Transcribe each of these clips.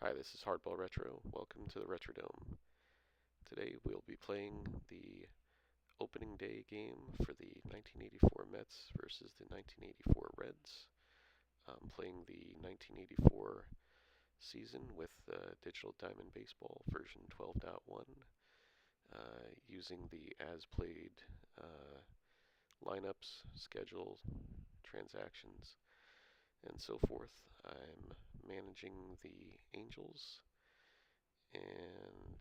Hi, this is Hardball Retro. Welcome to the Retrodome. Today we'll be playing the opening day game for the 1984 Mets versus the 1984 Reds. I'm playing the 1984 season with Digital Diamond Baseball version 12.1, using the as played lineups, schedules, transactions, and so forth. I'm managing the Angels and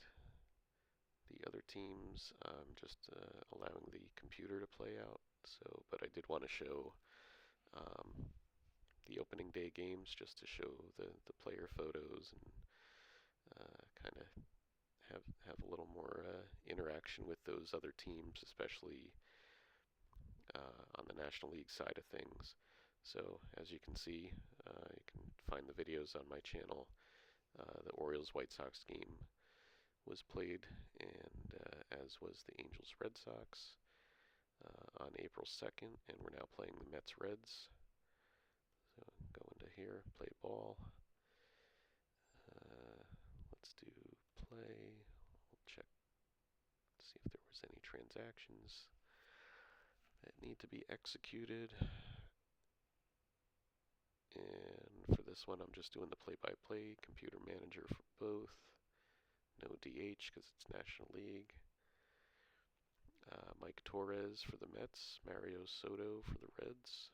the other teams. I'm just allowing the computer to play out. But I did want to show um, the opening day games just to show the player photos and kind of have a little more interaction with those other teams, especially on the National League side of things. So as you can see, you can find the videos on my channel. The Orioles-White Sox game was played, and as was the Angels-Red Sox on April 2nd, and we're now playing the Mets-Reds. So go into here, play ball. Let's do play. We'll check, see if there was any transactions that need to be executed. And for this one, I'm just doing the play-by-play, computer manager for both. No DH because it's National League. Mike Torres for the Mets, Mario Soto for the Reds.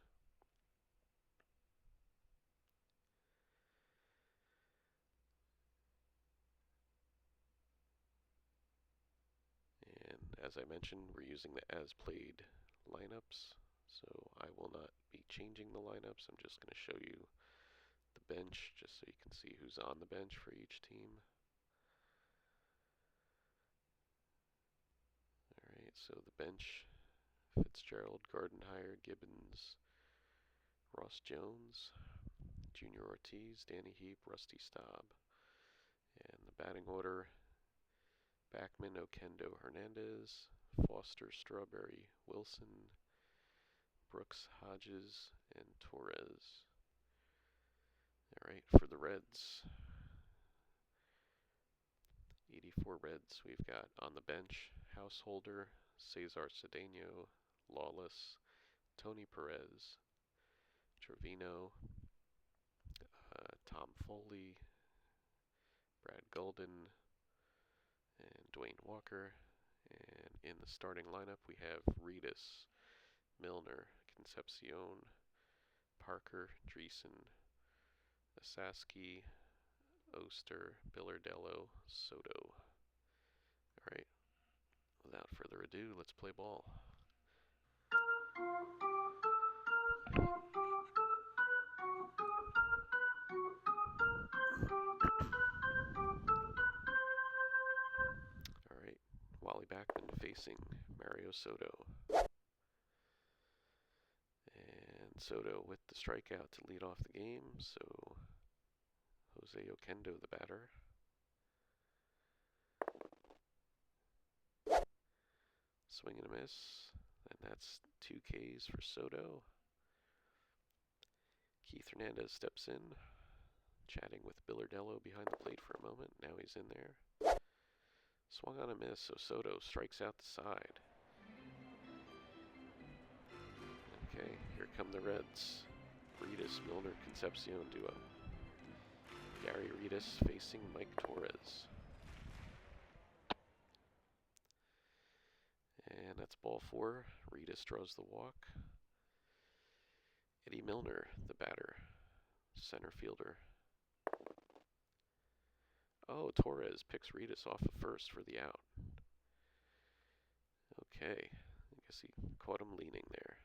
And as I mentioned, we're using the as played lineups, so I will not be changing the lineups. I'm just going to show you the bench just so you can see who's on the bench for each team. Alright, so the bench: Fitzgerald, Gardenhire, Gibbons, Ross Jones, Junior Ortiz, Danny Heap, Rusty Staub. And the batting order: Backman, Oquendo, Hernandez, Foster, Strawberry, Wilson, Brooks, Hodges, and Torres. Alright, for the Reds, 84 Reds, we've got on the bench Householder, Cesar Cedeno, Lawless, Tony Perez, Trevino, Tom Foley, Brad Golden, and Dwayne Walker. And in the starting lineup, we have Reedus, Milner, Concepcion, Parker, Dreesen, Asaski, Oster, Billardello, Soto. Alright, without further ado, let's play ball. Alright, Wally Backman facing Mario Soto. And Soto with the strikeout to lead off the game, so Jose Oquendo, the batter. Swing and a miss, and that's 2 Ks for Soto. Keith Hernandez steps in, chatting with Billardello behind the plate for a moment. Now he's in there. Swung on a miss, so Soto strikes out the side. Okay, here come the Reds. Reedus, Milner, Concepcion duo. Gary Reedus facing Mike Torres. And that's ball 4. Reedus draws the walk. Eddie Milner, the batter, center fielder. Oh, Torres picks Reedus off of first for the out. Okay, I guess he caught him leaning there.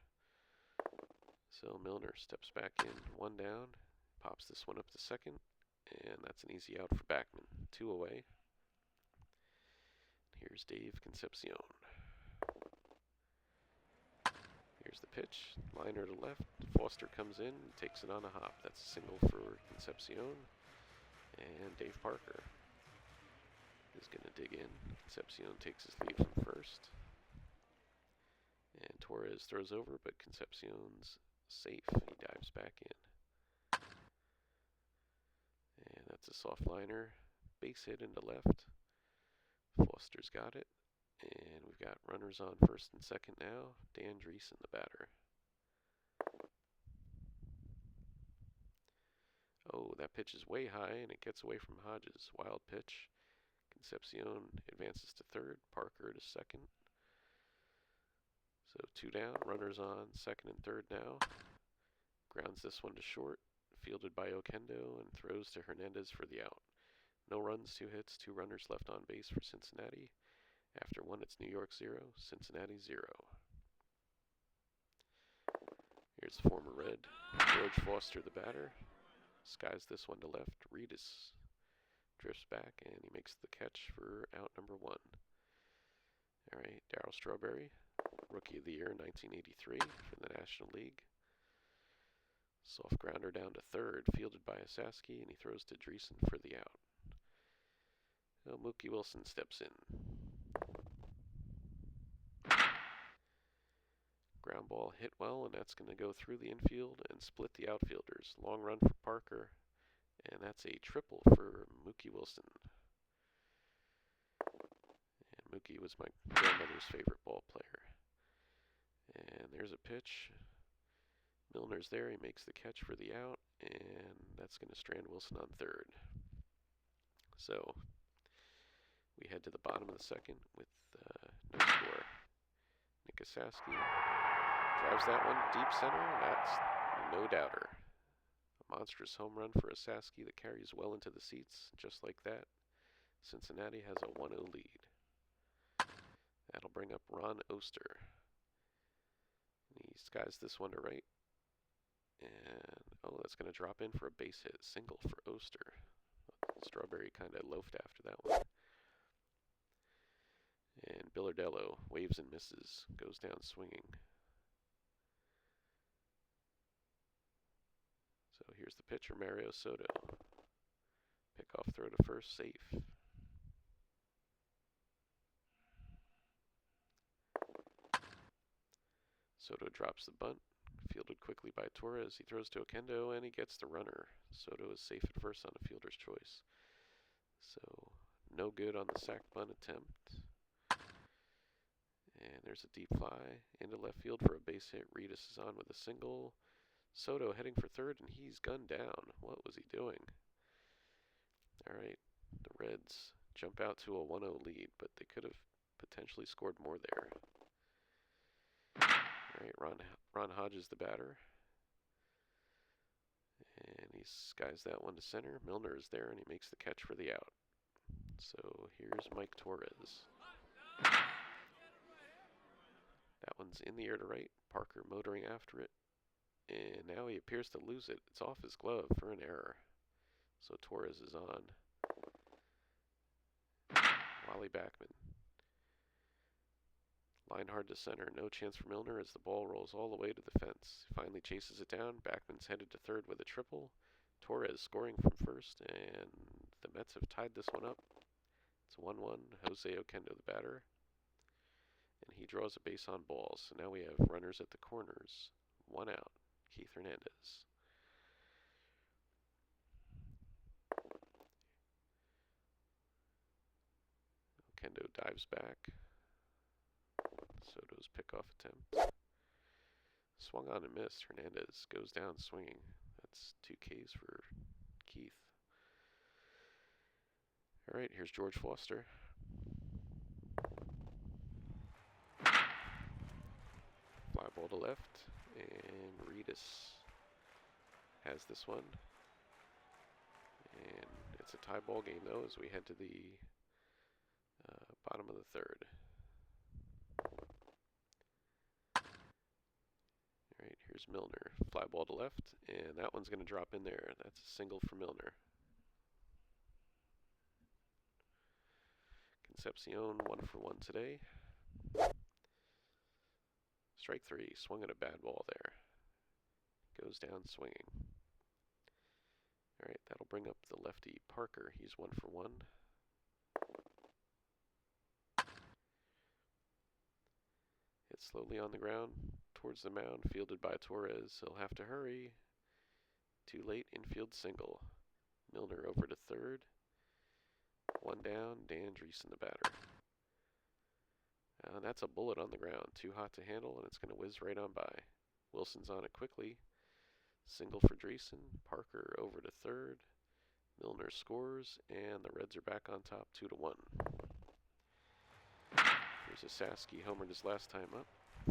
So Milner steps back in, 1 down, pops this one up to second, and that's an easy out for Backman. 2 away. Here's Dave Concepcion. Here's the pitch, liner to left. Foster comes in, takes it on a hop. That's a single for Concepcion. And Dave Parker is going to dig in. Concepcion takes his lead from first. And Torres throws over, but Concepcion's safe. He dives back in. And that's That's a soft liner. Base hit into left. Foster's got it. And we've got runners on first and second now. Dan Dreesen, the batter. Oh, that pitch is way high, and it gets away from Hodges. Wild pitch. Concepcion advances to third. Parker to second. So 2 down. Runners on second and third now. Grounds this one to short. Fielded by Oquendo and throws to Hernandez for the out. No runs, 2 hits, 2 runners left on base for Cincinnati. After 1, it's New York 0, Cincinnati 0. Here's the former Red, George Foster, the batter. Skies this one to left. Reedus drifts back, and he makes the catch for out number 1. All right, Darryl Strawberry, Rookie of the Year 1983 from the National League. Soft grounder down to third, fielded by Osaski, and he throws to Dreesen for the out. Now Mookie Wilson steps in. Ground ball hit well, and that's going to go through the infield and split the outfielders. Long run for Parker, and that's a triple for Mookie Wilson. And Mookie was my grandmother's favorite ball player. And there's a pitch. Milner's there. He makes the catch for the out, and that's going to strand Wilson on third. So we head to the bottom of the second with no score. Nick Osaski drives that one deep center. That's no doubter. A monstrous home run for Osaski that carries well into the seats. Just like that, Cincinnati has a 1-0 lead. That'll bring up Ron Oster. And he skies this one to right. And, oh, that's going to drop in for a base hit. Single for Oster. Strawberry kind of loafed after that one. And Billardello waves and misses. Goes down swinging. So here's the pitcher, Mario Soto. Pickoff throw to first, safe. Soto drops the bunt. Fielded quickly by Torres. He throws to Oquendo, and he gets the runner. Soto is safe at first on a fielder's choice. So, no good on the sac bunt attempt. And there's a deep fly into left field for a base hit. Reedus is on with a single. Soto heading for third, and he's gunned down. What was he doing? All right, the Reds jump out to a 1-0 lead, but they could have potentially scored more there. All right, Ron Hodges, the batter. And he skies that one to center. Milner is there, and he makes the catch for the out. So here's Mike Torres. That one's in the air to right. Parker motoring after it. And now he appears to lose it. It's off his glove for an error. So Torres is on. Wally Backman. Line hard to center. No chance for Milner as the ball rolls all the way to the fence. Finally chases it down. Backman's headed to third with a triple. Torres scoring from first. And the Mets have tied this one up. It's 1-1. Jose Oquendo, the batter. And he draws a base on balls. So now we have runners at the corners. 1 out. Keith Hernandez. Oquendo dives back. Soto's pickoff attempt. Swung on and missed. Hernandez goes down swinging. That's 2 Ks for Keith. All right, here's George Foster. Fly ball to left, and Reedus has this one. And it's a tie ball game, though, as we head to the bottom of the third. All right, here's Milner. Fly ball to left, and that one's going to drop in there. That's a single for Milner. Concepcion 1 for 1 today. Strike 3. Swung at a bad ball there. Goes down swinging. All right, that'll bring up the lefty Parker. He's 1 for 1. Hit slowly on the ground towards the mound, fielded by Torres. He'll have to hurry. Too late, infield single. Milner over to third. One down, Dan Dreesen the batter. And that's a bullet on the ground. Too hot to handle, and it's going to whiz right on by. Wilson's on it quickly. Single for Dreesen. Parker over to third. Milner scores, and the Reds are back on top 2-1. Here's a Saski homered his last time up.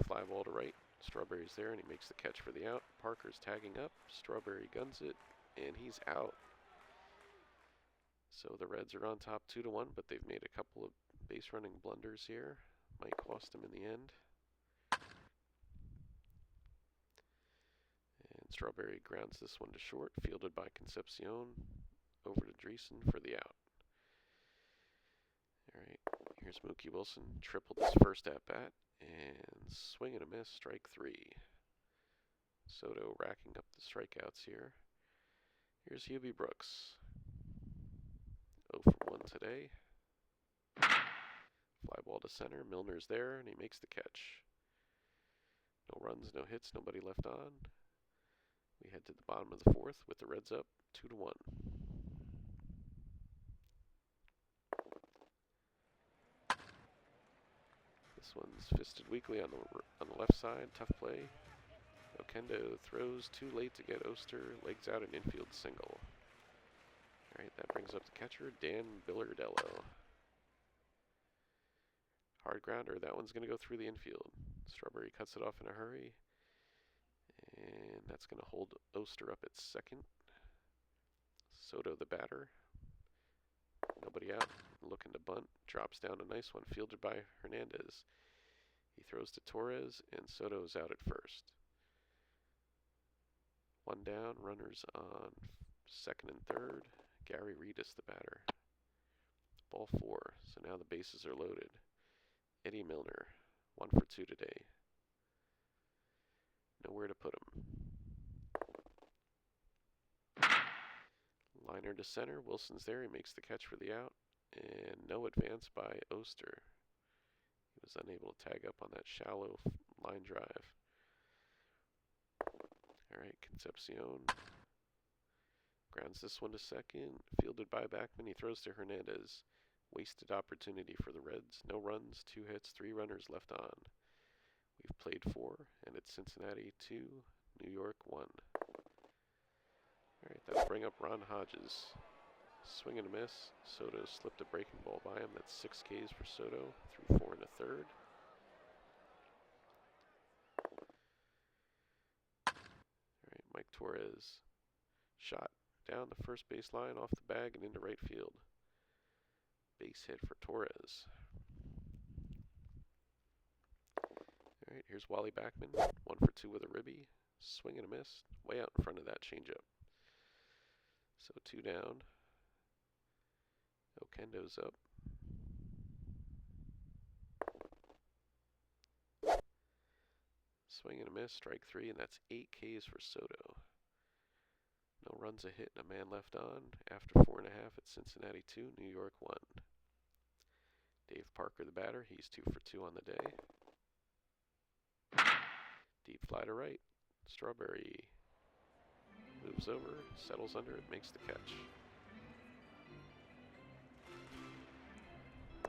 Fly ball to right. Strawberry's there, and he makes the catch for the out. Parker's tagging up. Strawberry guns it, and he's out. So the Reds are on top 2-1, but they've made a couple of base running blunders here. Might cost them in the end. And Strawberry grounds this one to short, fielded by Concepcion. Over to Dreesen for the out. Alright, here's Mookie Wilson. Tripled his first at-bat. And swing and a miss, strike 3. Soto racking up the strikeouts here. Here's Hubie Brooks. 0 for 1 today. Fly ball to center. Milner's there, and he makes the catch. No runs, no hits, nobody left on. We head to the bottom of the fourth with the Reds up 2-1. This one's fisted weakly on the left side. Tough play. Oquendo throws too late to get Oster. Legs out an infield single. Alright, that brings up the catcher, Dan Billardello. Hard grounder. That one's going to go through the infield. Strawberry cuts it off in a hurry. And that's going to hold Oster up at second. Soto the batter. Nobody out. Looking to bunt. Drops down a nice one. Fielded by Hernandez. He throws to Torres, and Soto's out at first. One down. Runners on second and third. Gary Reedus the batter. Ball 4. So now the bases are loaded. Eddie Milner. 1 for 2 today. Nowhere to put him. Liner to center. Wilson's there. He makes the catch for the out. And no advance by Oster. He was unable to tag up on that shallow line drive. Alright, Concepcion grounds this one to second. Fielded by Backman. He throws to Hernandez. Wasted opportunity for the Reds. No runs, 2 hits, 3 runners left on. We've played 4, and it's Cincinnati 2, New York 1. Alright, that'll bring up Ron Hodges. Swing and a miss. Soto slipped a breaking ball by him. That's 6 Ks for Soto. Through 4 1/3. Alright, Mike Torres. Shot down the first base line, off the bag, and into right field. Base hit for Torres. Alright, here's Wally Backman. 1 for 2 with a ribby. Swing and a miss. Way out in front of that changeup. So 2 down. Oquendo's up. Swing and a miss, strike 3, and that's 8 Ks for Soto. No runs, a hit, and a man left on. After 4 1/2, it's Cincinnati 2, New York 1. Dave Parker, the batter. He's 2 for 2 on the day. Deep fly to right. Strawberry moves over, settles under it, makes the catch.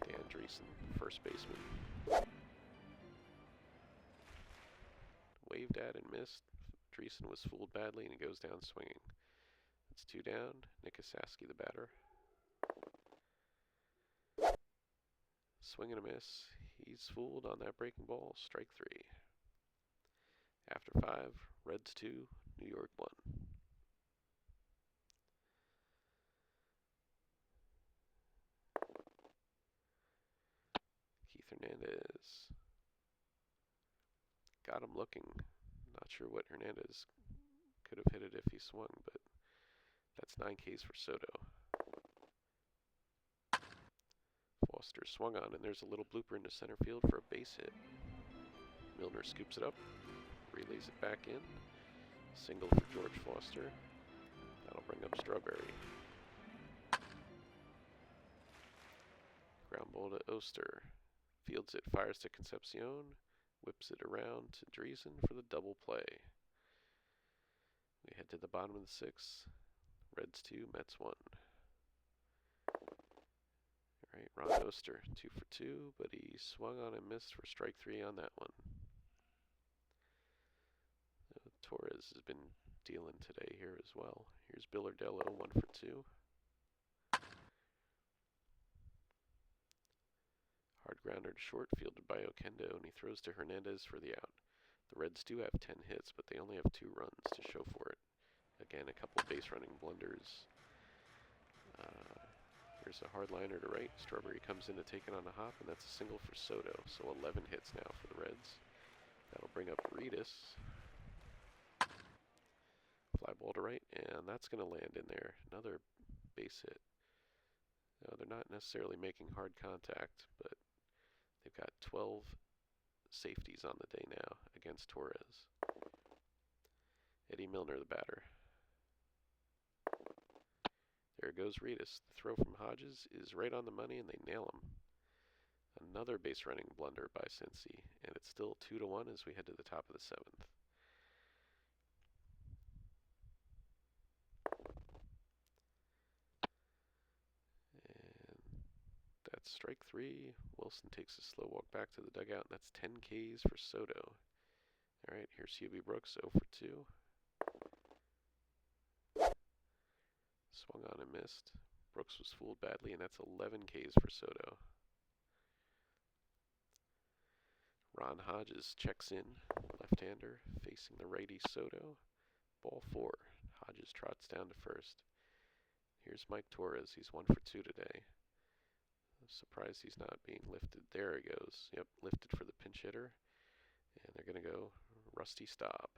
Dan Dreesen, first baseman. Waved at and missed. Dreesen was fooled badly, and he goes down swinging. It's 2 down. Nick Asaski, the batter. Swing and a miss. He's fooled on that breaking ball. Strike 3. After 5, Reds 2, New York 1. Keith Hernandez. Got him looking. Not sure what Hernandez could have hit it if he swung, but that's 9 Ks for Soto. Foster swung on, and there's a little blooper into center field for a base hit. Milner scoops it up, relays it back in. Single for George Foster. That'll bring up Strawberry. Ground ball to Oster. Fields it, fires to Concepcion. Whips it around to Dreesen for the double play. We head to the bottom of the 6th Reds 2, Mets 1. Alright, Ron Oster, 2 for 2, but he swung on and missed for strike 3 on that one. Torres has been dealing today here as well. Here's Billardello, 1 for 2. Hard grounder to short, fielded by Oquendo, and he throws to Hernandez for the out. The Reds do have 10 hits, but they only have 2 runs to show for it. Again, a couple of base running blunders. Here's a hard liner to right. Strawberry comes in to take it on the hop, and that's a single for Soto. So 11 hits now for the Reds. That'll bring up Reedus. Fly ball to right, and that's going to land in there. Another base hit. No, they're not necessarily making hard contact, but they've got 12 safeties on the day now against Torres. Eddie Milner, the batter. There goes Reedus. The throw from Hodges is right on the money, and they nail him. Another base running blunder by Cincy, and it's still 2-1 as we head to the top of the 7th. And that's strike 3. Wilson takes a slow walk back to the dugout, and that's 10 Ks for Soto. All right, here's Hubie Brooks, 0 for 2. Swung on and missed. Brooks was fooled badly, and that's 11 Ks for Soto. Ron Hodges checks in, left-hander, facing the righty Soto. Ball 4. Hodges trots down to first. Here's Mike Torres. He's 1 for 2 today. I'm surprised he's not being lifted. There he goes. Yep, lifted for the pinch hitter. And they're going to go Rusty Staub.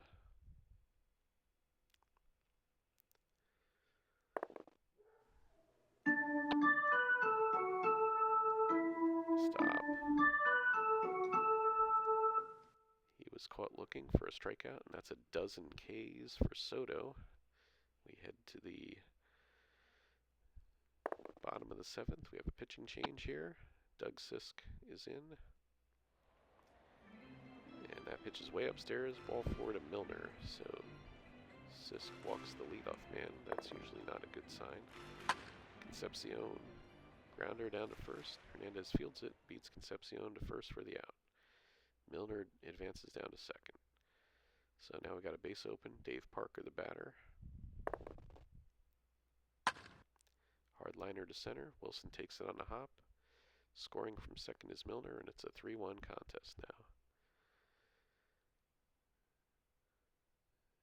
Staub. He was caught looking for a strikeout, and that's a dozen Ks for Soto. We head to the bottom of the 7th. We have a pitching change here. Doug Sisk is in. And that pitch is way upstairs. Ball 4 to Milner. So Sisk walks the leadoff man. That's usually not a good sign. Concepcion. Grounder down to first. Hernandez fields it. Beats Concepcion to first for the out. Milner advances down to second. So now we got a base open. Dave Parker, the batter. Hard liner to center. Wilson takes it on the hop. Scoring from second is Milner, and it's a 3-1 contest now.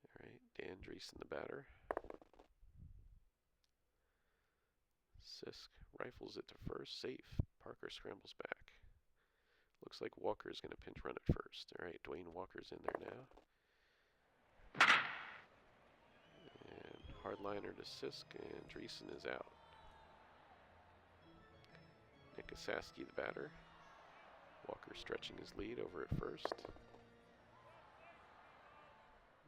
All right, Dan Dreesen, the batter. Sisk rifles it to first, safe. Parker scrambles back. Looks like Walker's going to pinch run at first. All right, Dwayne Walker's in there now. And hard liner to Sisk, and Dreesen is out. Nick Asaski, the batter. Walker stretching his lead over at first.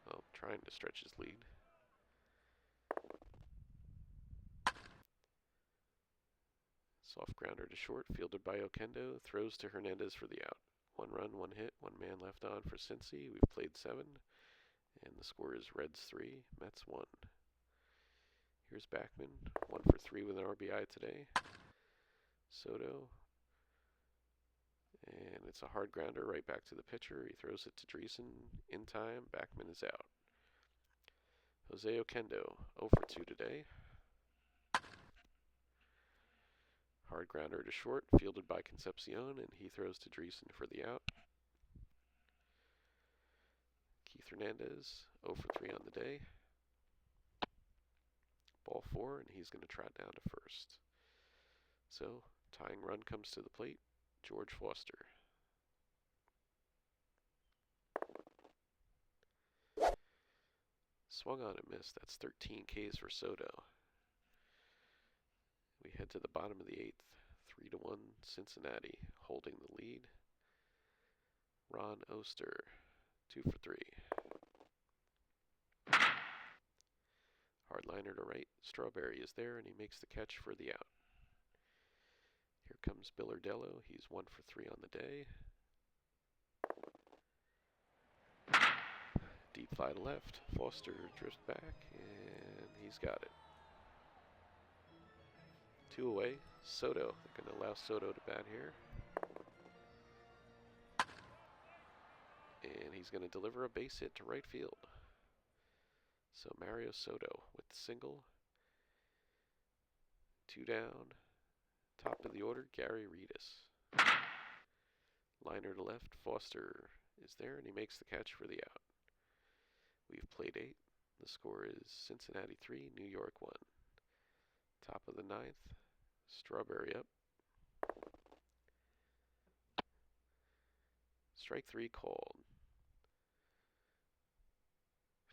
Well, trying to stretch his lead. Soft grounder to short, fielded by Oquendo. Throws to Hernandez for the out. 1 run, 1 hit, 1 man left on for Cincy. We've played 7. And the score is Reds 3, Mets 1. Here's Backman, 1 for 3 with an RBI today. Soto. And it's a hard grounder right back to the pitcher. He throws it to Dreesen in time. Backman is out. Jose Oquendo, 0 for 2 today. Hard grounder to short, fielded by Concepcion, and he throws to Dreesen for the out. Keith Hernandez, 0 for 3 on the day. Ball 4, and he's going to trot down to first. So, tying run comes to the plate. George Foster. Swung on and missed. That's 13 Ks for Soto. We head to the bottom of the 8th. 3-1 Cincinnati holding the lead. Ron Oster, 2 for 3. Hard liner to right. Strawberry is there, and he makes the catch for the out. Here comes Billardello. He's 1 for 3 on the day. Deep fly to left. Foster drifts back, and he's got it. 2 away. Soto. They're going to allow Soto to bat here. And he's going to deliver a base hit to right field. So Mario Soto with the single. 2 down. Top of the order, Gary Redus. Liner to left, Foster is there, and he makes the catch for the out. We've played 8. The score is Cincinnati 3, New York 1. Top of the 9th, Strawberry up. Strike 3 called.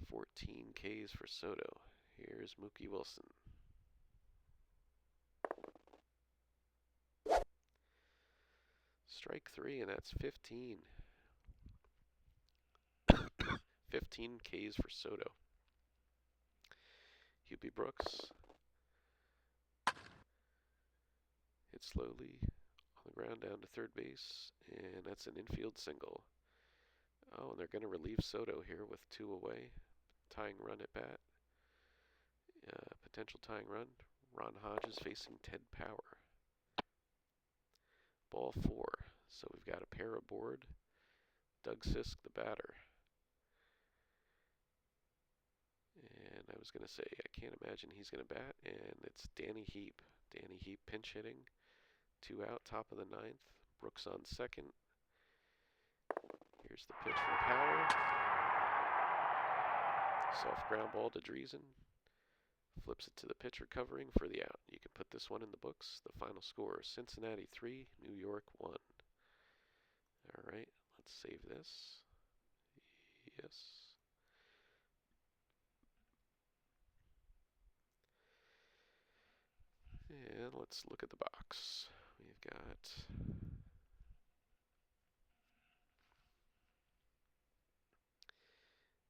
14 Ks for Soto. Here's Mookie Wilson. Strike 3, and that's 15. 15 Ks for Soto. Hubie Brooks hits slowly on the ground down to third base, and that's an infield single. Oh, and they're going to relieve Soto here with 2 away. Tying run at bat. Potential tying run. Ron Hodges facing Ted Power. Ball 4. So we've got a pair aboard. Doug Sisk, the batter. And I was going to say, I can't imagine he's going to bat. And it's Danny Heap. Danny Heap pinch hitting. 2 out, top of the 9th. Brooks on second. Here's the pitch from Power. Soft ground ball to Driesen. Flips it to the pitcher covering for the out. You can put this one in the books. The final score, Cincinnati 3, New York 1. All right, let's save this. Yes. And let's look at the box. We've got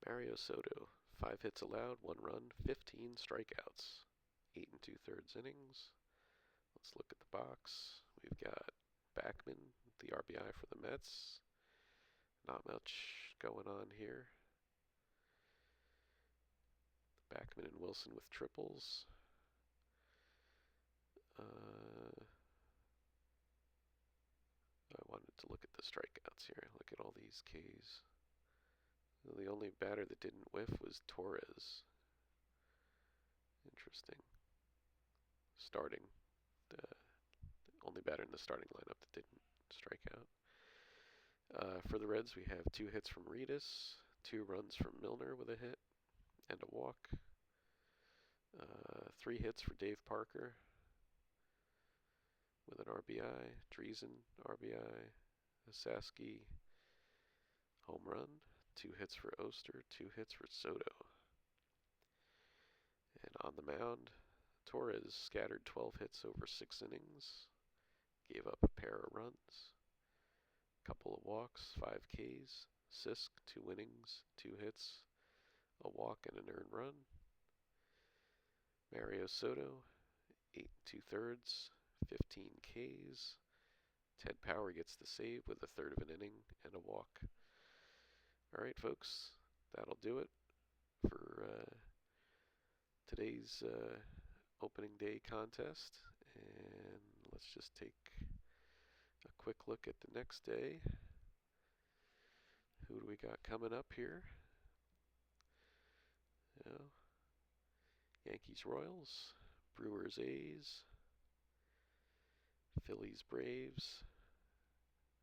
Mario Soto, 5 hits allowed, 1 run, 15 strikeouts, 8 2/3 innings. Let's look at the box. We've got Backman, the RBI for the Mets. Not much going on here. Backman and Wilson with triples. I wanted to look at the strikeouts here. Look at all these Ks. The only batter that didn't whiff was Torres. Interesting. Starting. The only batter in the starting lineup that didn't strike out. For the Reds, we have 2 hits from Redus, 2 runs from Milner with a hit and a walk. 3 hits for Dave Parker with an RBI. Driesen, RBI. Saski, home run. 2 hits for Oster, 2 hits for Soto. And on the mound, Torres scattered 12 hits over 6 innings. Gave up a pair of runs. Couple of walks, 5 Ks. Sisk, 2 innings, 2 hits, a walk, and an earned run. Mario Soto, 8 2/3, 15 Ks. Ted Power gets the save with a third of an inning and a walk. All right, folks, that'll do it for today's opening day contest. And let's just take a quick look at the next day. Who do we got coming up here? Yankees Royals, Brewers A's, Phillies Braves,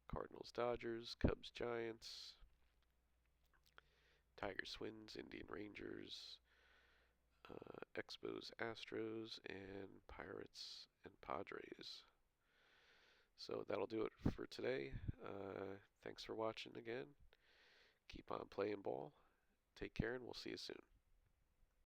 Cardinals Dodgers, Cubs Giants, Tigers Twins, Indian Rangers, Expos Astros, and Pirates and Padres. So that'll do it for today. Thanks for watching again. Keep on playing ball. Take care, and we'll see you soon.